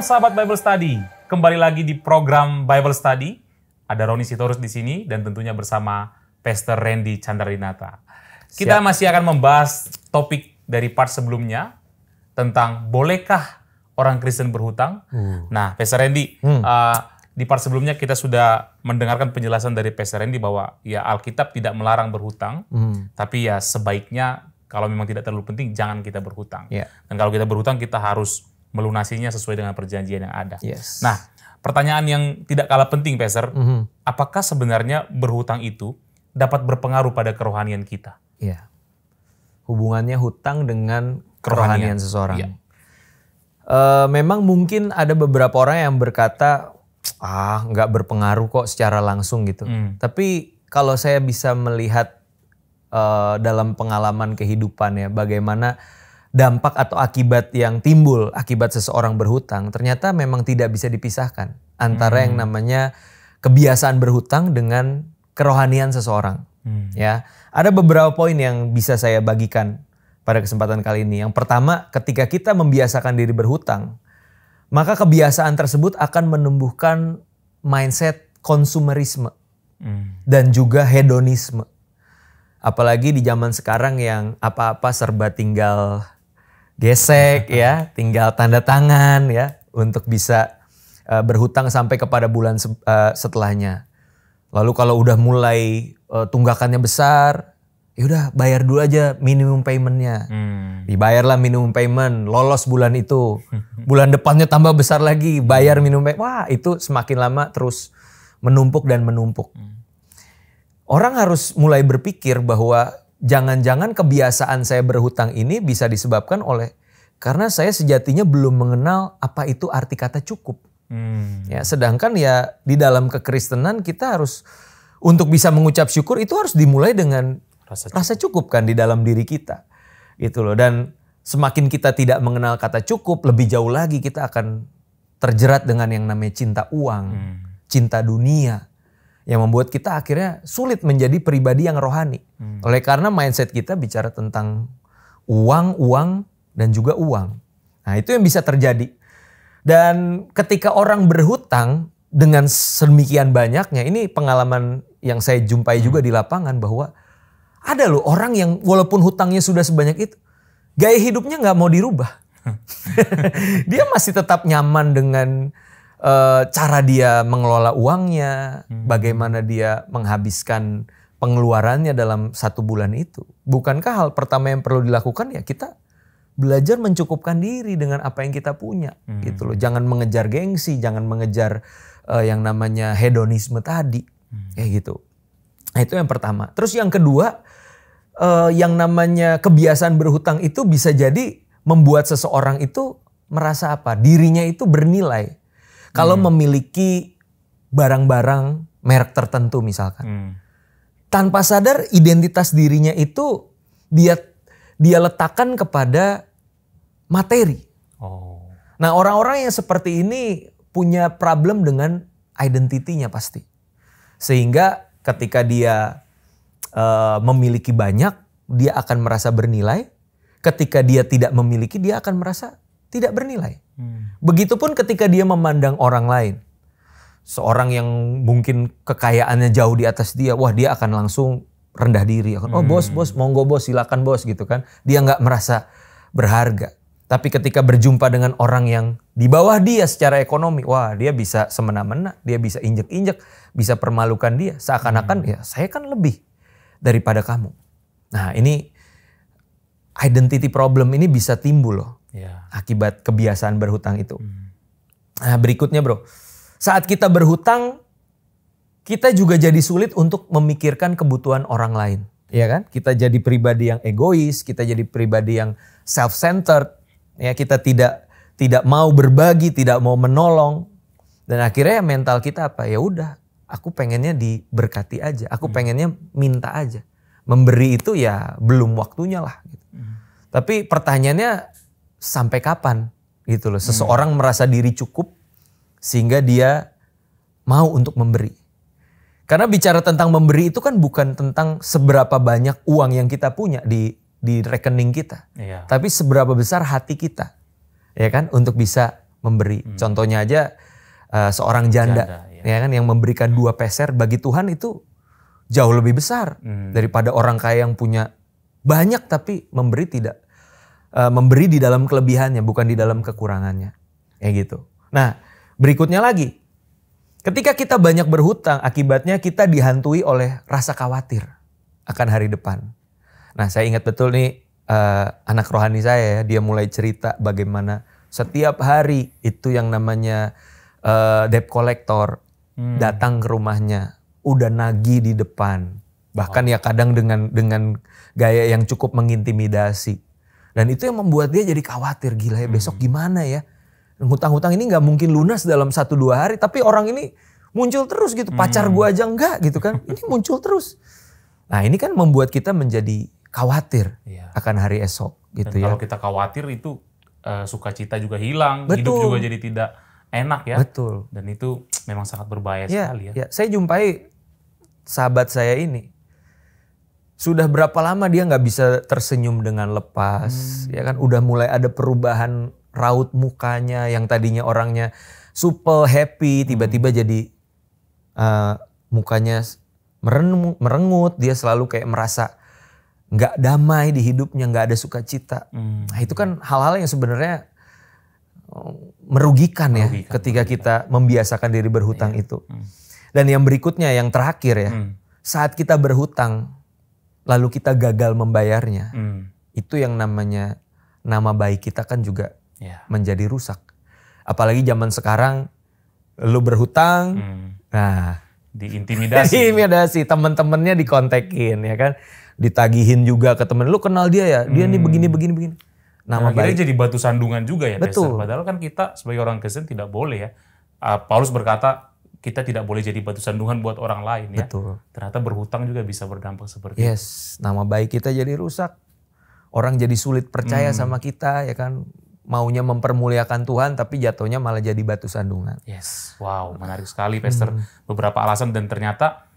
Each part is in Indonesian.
sahabat Bible Study, kembali lagi di program Bible Study. Ada Roni Sitorus di sini dan tentunya bersama Pastor Randy Chandradinata. Kita masih akan membahas topik dari part sebelumnya tentang bolehkah orang Kristen berhutang. Nah, Pastor Randy, di part sebelumnya kita sudah mendengarkan penjelasan dari Pastor Randy bahwa ya Alkitab tidak melarang berhutang, tapi ya sebaiknya kalau memang tidak terlalu penting jangan kita berhutang. Dan kalau kita berhutang kita harus melunasinya sesuai dengan perjanjian yang ada. Nah, pertanyaan yang tidak kalah penting, Pastor, apakah sebenarnya berhutang itu dapat berpengaruh pada kerohanian kita? Hubungannya hutang dengan kerohanian seseorang. Memang mungkin ada beberapa orang yang berkata, nggak berpengaruh kok secara langsung gitu. Tapi kalau saya bisa melihat dalam pengalaman kehidupan ya, bagaimana dampak atau akibat yang timbul akibat seseorang berhutang, ternyata memang tidak bisa dipisahkan antara yang namanya kebiasaan berhutang dengan kerohanian seseorang. Ya, ada beberapa poin yang bisa saya bagikan pada kesempatan kali ini. Yang pertama, ketika kita membiasakan diri berhutang, maka kebiasaan tersebut akan menumbuhkan mindset konsumerisme dan juga hedonisme. Apalagi di zaman sekarang yang apa-apa serba tinggal gesek ya, tinggal tanda tangan ya untuk bisa berhutang sampai kepada bulan setelahnya. Lalu kalau udah mulai tunggakannya besar, ya udah bayar dulu aja minimum paymentnya. Dibayarlah minimum payment, lolos bulan itu. Bulan depannya tambah besar lagi, bayar minimum payment. Wah, itu semakin lama terus menumpuk dan menumpuk. Orang harus mulai berpikir bahwa jangan-jangan kebiasaan saya berhutang ini bisa disebabkan oleh karena saya sejatinya belum mengenal apa itu arti kata cukup. Ya, sedangkan ya di dalam kekristenan kita harus untuk bisa mengucap syukur itu harus dimulai dengan rasa cukup kan di dalam diri kita. Gitu loh. Dan semakin kita tidak mengenal kata cukup, lebih jauh lagi kita akan terjerat dengan yang namanya cinta uang, cinta dunia, yang membuat kita akhirnya sulit menjadi pribadi yang rohani. Oleh karena mindset kita bicara tentang uang, dan juga uang. Nah, itu yang bisa terjadi. Dan ketika orang berhutang dengan sedemikian banyaknya, ini pengalaman yang saya jumpai juga di lapangan bahwa ada loh orang yang walaupun hutangnya sudah sebanyak itu, gaya hidupnya nggak mau dirubah. Dia masih tetap nyaman dengan cara dia mengelola uangnya, bagaimana dia menghabiskan pengeluarannya dalam satu bulan itu. Bukankah hal pertama yang perlu dilakukan ya kita belajar mencukupkan diri dengan apa yang kita punya, gitu loh. Jangan mengejar gengsi, jangan mengejar yang namanya hedonisme tadi, kayak gitu. Nah, itu yang pertama. Terus yang kedua, yang namanya kebiasaan berhutang itu bisa jadi membuat seseorang itu merasa apa? Dirinya itu bernilai. Kalau memiliki barang-barang merek tertentu misalkan. Tanpa sadar identitas dirinya itu dia letakkan kepada materi. Nah, orang-orang yang seperti ini punya problem dengan identitinya pasti. Sehingga ketika dia memiliki banyak, dia akan merasa bernilai. Ketika dia tidak memiliki, dia akan merasa tidak bernilai. Begitupun ketika dia memandang orang lain. Seorang yang mungkin kekayaannya jauh di atas dia, wah dia akan langsung rendah diri. Oh bos, monggo bos, silakan bos gitu kan. Dia nggak merasa berharga. Tapi ketika berjumpa dengan orang yang di bawah dia secara ekonomi, wah dia bisa semena-mena, dia bisa injek-injek, bisa permalukan dia. Seakan-akan ya saya kan lebih daripada kamu. Nah, ini identity problem ini bisa timbul loh. Akibat kebiasaan berhutang itu. Nah, berikutnya bro, saat kita berhutang, kita juga jadi sulit untuk memikirkan kebutuhan orang lain. Ya kan? Kita jadi pribadi yang egois, kita jadi pribadi yang self-centered. Ya, kita tidak mau berbagi, tidak mau menolong. Dan akhirnya mental kita apa? Ya udah, aku pengennya diberkati aja. Aku pengennya minta aja. Memberi itu ya belum waktunya lah. Gitu. Tapi pertanyaannya sampai kapan? Gitu loh. Seseorang merasa diri cukup sehingga dia mau untuk memberi. Karena bicara tentang memberi itu kan bukan tentang seberapa banyak uang yang kita punya di rekening kita. Tapi seberapa besar hati kita. Ya kan? Untuk bisa memberi. Contohnya aja seorang janda ya kan, yang memberikan 2 peser bagi Tuhan itu jauh lebih besar daripada orang kaya yang punya banyak tapi memberi di dalam kelebihannya, bukan di dalam kekurangannya. Kayak gitu. Nah, berikutnya lagi. Ketika kita banyak berhutang, akibatnya kita dihantui oleh rasa khawatir akan hari depan. Nah, saya ingat betul nih anak rohani saya ya, dia mulai cerita bagaimana setiap hari itu yang namanya debt collector datang ke rumahnya, udah nagih di depan. Bahkan ya kadang dengan gaya yang cukup mengintimidasi. Dan itu yang membuat dia jadi khawatir, gila ya besok gimana ya. Hutang-hutang ini gak mungkin lunas dalam 1-2 hari. Tapi orang ini muncul terus gitu. Pacar gua aja enggak gitu kan. Ini muncul terus. Nah ini kan membuat kita menjadi khawatir akan hari esok gitu. Dan kalau kita khawatir itu sukacita juga hilang. Betul. Hidup juga jadi tidak enak ya. Betul. Dan itu memang sangat berbahaya sekali ya. Ya. Saya jumpai sahabat saya ini. Sudah berapa lama dia gak bisa tersenyum dengan lepas. Ya kan udah mulai ada perubahan raut mukanya yang tadinya orangnya supel, happy, tiba-tiba jadi mukanya merengut, dia selalu kayak merasa nggak damai di hidupnya, nggak ada sukacita. Nah itu kan hal-hal yang sebenarnya merugikan ya ketika kita membiasakan diri berhutang itu. Dan yang berikutnya, yang terakhir ya, saat kita berhutang lalu kita gagal membayarnya, itu yang namanya nama baik kita kan juga menjadi rusak. Apalagi zaman sekarang lu berhutang, nah diintimidasi, temen-temennya dikontekin ya kan, ditagihin juga ke temen, lu kenal dia ya, dia nih begini. Nama baik jadi batu sandungan juga ya. Betul. Padahal kan kita sebagai orang Kristen tidak boleh ya. Paulus berkata kita tidak boleh jadi batu sandungan buat orang lain ya. Betul. Ternyata berhutang juga bisa berdampak seperti itu. Nama baik kita jadi rusak. Orang jadi sulit percaya sama kita ya kan. Maunya mempermuliakan Tuhan tapi jatuhnya malah jadi batu sandungan. Wow, menarik sekali Pastor. Beberapa alasan dan ternyata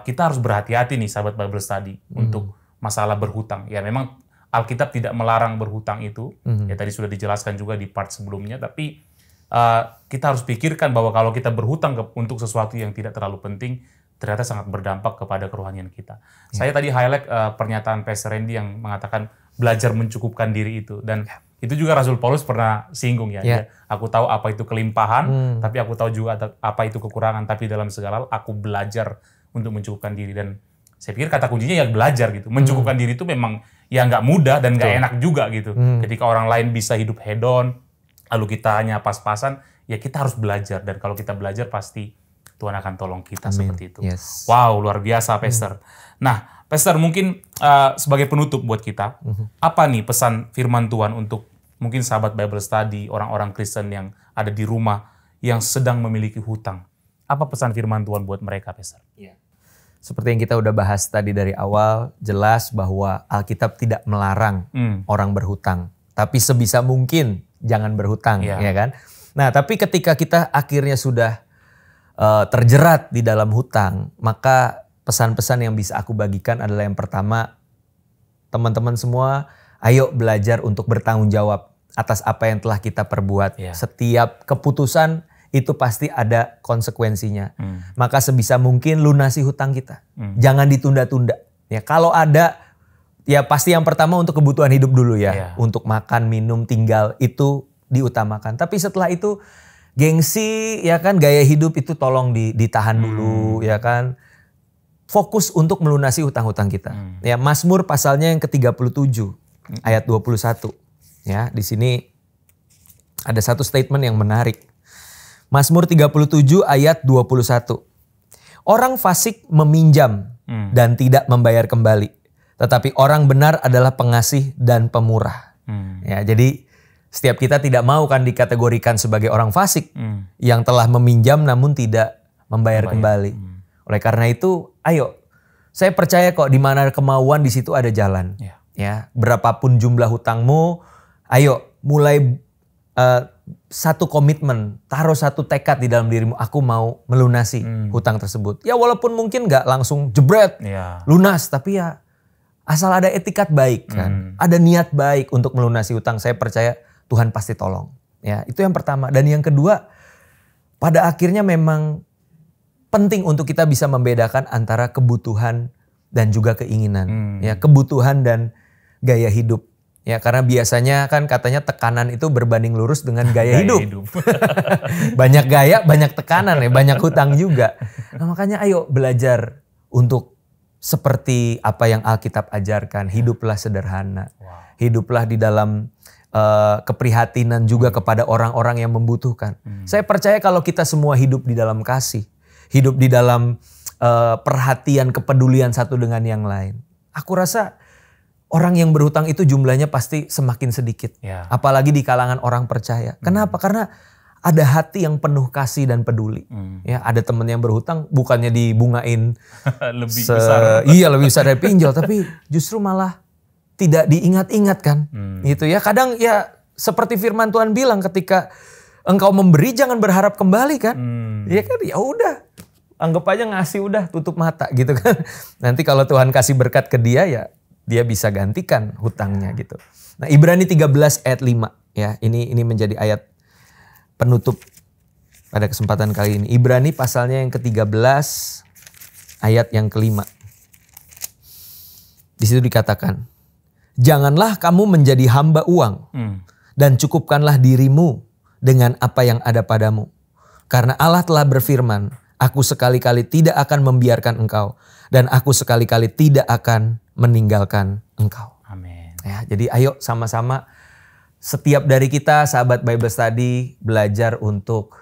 kita harus berhati-hati nih sahabat Bible Study untuk masalah berhutang. Ya memang Alkitab tidak melarang berhutang itu. Ya tadi sudah dijelaskan juga di part sebelumnya. Tapi kita harus pikirkan bahwa kalau kita berhutang untuk sesuatu yang tidak terlalu penting, ternyata sangat berdampak kepada kerohanian kita. Saya tadi highlight pernyataan Pastor Randy yang mengatakan belajar mencukupkan diri itu. Dan itu juga Rasul Paulus pernah singgung ya. Aku tahu apa itu kelimpahan, tapi aku tahu juga apa itu kekurangan. Tapi dalam segala hal aku belajar untuk mencukupkan diri. Dan saya pikir kata kuncinya ya belajar gitu. Mencukupkan diri itu memang ya nggak mudah dan nggak enak juga gitu. Ketika orang lain bisa hidup hedon, lalu kita hanya pas-pasan, ya kita harus belajar. Dan kalau kita belajar pasti Tuhan akan tolong kita seperti itu. Wow, luar biasa Pastor. Nah, Pastor mungkin sebagai penutup buat kita, apa nih pesan firman Tuhan untuk mungkin sahabat Bible Study, orang-orang Kristen yang ada di rumah, yang sedang memiliki hutang. Apa pesan firman Tuhan buat mereka, Pastor? Seperti yang kita udah bahas tadi dari awal, jelas bahwa Alkitab tidak melarang orang berhutang. Tapi sebisa mungkin jangan berhutang, ya kan? Nah, tapi ketika kita akhirnya sudah terjerat di dalam hutang, maka pesan-pesan yang bisa aku bagikan adalah yang pertama, teman-teman semua, ayo belajar untuk bertanggung jawab atas apa yang telah kita perbuat. Setiap keputusan itu pasti ada konsekuensinya. Maka sebisa mungkin lunasi hutang kita. Jangan ditunda-tunda. Ya, kalau ada, ya pasti yang pertama untuk kebutuhan hidup dulu ya. Untuk makan, minum, tinggal itu diutamakan. Tapi setelah itu gengsi ya kan, gaya hidup itu tolong ditahan dulu ya kan. Fokus untuk melunasi hutang-hutang kita. Ya, Mazmur pasalnya yang ke-37 ayat 21. Ya, di sini ada satu statement yang menarik. Mazmur 37 ayat 21. Orang fasik meminjam dan tidak membayar kembali, tetapi orang benar adalah pengasih dan pemurah. Ya, jadi setiap kita tidak mau kan dikategorikan sebagai orang fasik yang telah meminjam namun tidak membayar kembali. Oleh karena itu, ayo, saya percaya kok di mana kemauan di situ ada jalan. Ya, berapapun jumlah hutangmu, ayo mulai satu komitmen, taruh satu tekad di dalam dirimu, aku mau melunasi hutang tersebut. Ya walaupun mungkin nggak langsung jebret, lunas, tapi ya asal ada etikat baik kan, ada niat baik untuk melunasi hutang, saya percaya Tuhan pasti tolong. Ya, itu yang pertama. Dan yang kedua, pada akhirnya memang penting untuk kita bisa membedakan antara kebutuhan dan juga keinginan. Ya, kebutuhan dan gaya hidup. Ya, karena biasanya kan katanya tekanan itu berbanding lurus dengan gaya hidup. Banyak gaya, banyak tekanan ya, banyak hutang juga. Nah, makanya ayo belajar untuk seperti apa yang Alkitab ajarkan. Hiduplah sederhana. Hiduplah di dalam keprihatinan juga kepada orang-orang yang membutuhkan. Saya percaya kalau kita semua hidup di dalam kasih, hidup di dalam perhatian, kepedulian satu dengan yang lain. Aku rasa orang yang berhutang itu jumlahnya pasti semakin sedikit. Ya. Apalagi di kalangan orang percaya. Kenapa? Karena ada hati yang penuh kasih dan peduli. Ya, ada teman yang berhutang bukannya dibungain lebih besar. Iya, lebih besar dari pinjol, tapi justru malah tidak diingat-ingat kan. Gitu ya. Kadang ya seperti firman Tuhan bilang, ketika engkau memberi jangan berharap kembali kan. Ya kan, ya udah. Anggap aja ngasih, udah tutup mata gitu kan. Nanti kalau Tuhan kasih berkat ke dia, ya dia bisa gantikan hutangnya gitu. Nah, Ibrani 13 ayat 5 ya. Ini menjadi ayat penutup pada kesempatan kali ini. Ibrani pasalnya yang ke-13 ayat yang ke-5. Di situ dikatakan, "Janganlah kamu menjadi hamba uang dan cukupkanlah dirimu dengan apa yang ada padamu. Karena Allah telah berfirman, aku sekali-kali tidak akan membiarkan engkau dan aku sekali-kali tidak akan meninggalkan engkau." Amin. Ya, jadi ayo sama-sama setiap dari kita sahabat Bible Study belajar untuk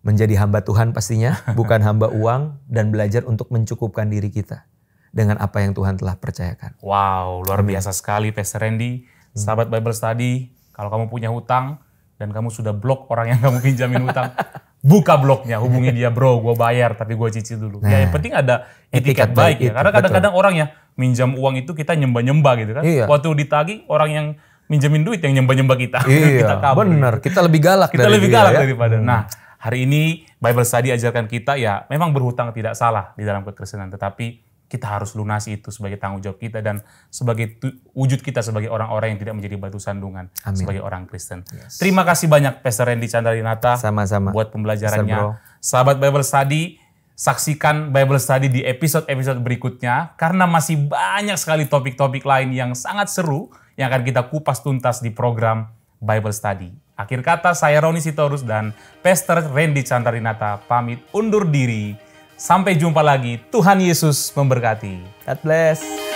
menjadi hamba Tuhan pastinya, bukan hamba uang, dan belajar untuk mencukupkan diri kita dengan apa yang Tuhan telah percayakan. Wow, luar biasa sekali Pastor Randy. Sahabat Bible Study, kalau kamu punya hutang dan kamu sudah blok orang yang kamu pinjamin hutang, buka bloknya, hubungi dia, bro, gue bayar tapi gue cicil dulu. Ya, yang penting ada etiket baik ya. Karena kadang-kadang orang ya minjam uang itu kita nyembah-nyembah gitu kan. Iya. Waktu ditagih orang yang minjemin duit yang nyembah-nyembah kita. Iya, kita kabur. benar. Kita lebih galak Kita lebih dia, galak ya? daripada. Nah, hari ini Bible Study ajarkan kita ya memang berhutang tidak salah di dalam kekristenan. Tetapi kita harus lunasi itu sebagai tanggung jawab kita dan sebagai wujud kita sebagai orang-orang yang tidak menjadi batu sandungan. Amin. Sebagai orang Kristen. Terima kasih banyak Pastor Randy Chandranata. Sama-sama. Buat pembelajarannya. Bro. Sahabat Bible Study, saksikan Bible Study di episode-episode berikutnya karena masih banyak sekali topik-topik lain yang sangat seru yang akan kita kupas tuntas di program Bible Study. Akhir kata, saya Roni Sitorus dan Pastor Randy Chandranata pamit undur diri. Sampai jumpa lagi. Tuhan Yesus memberkati. God bless.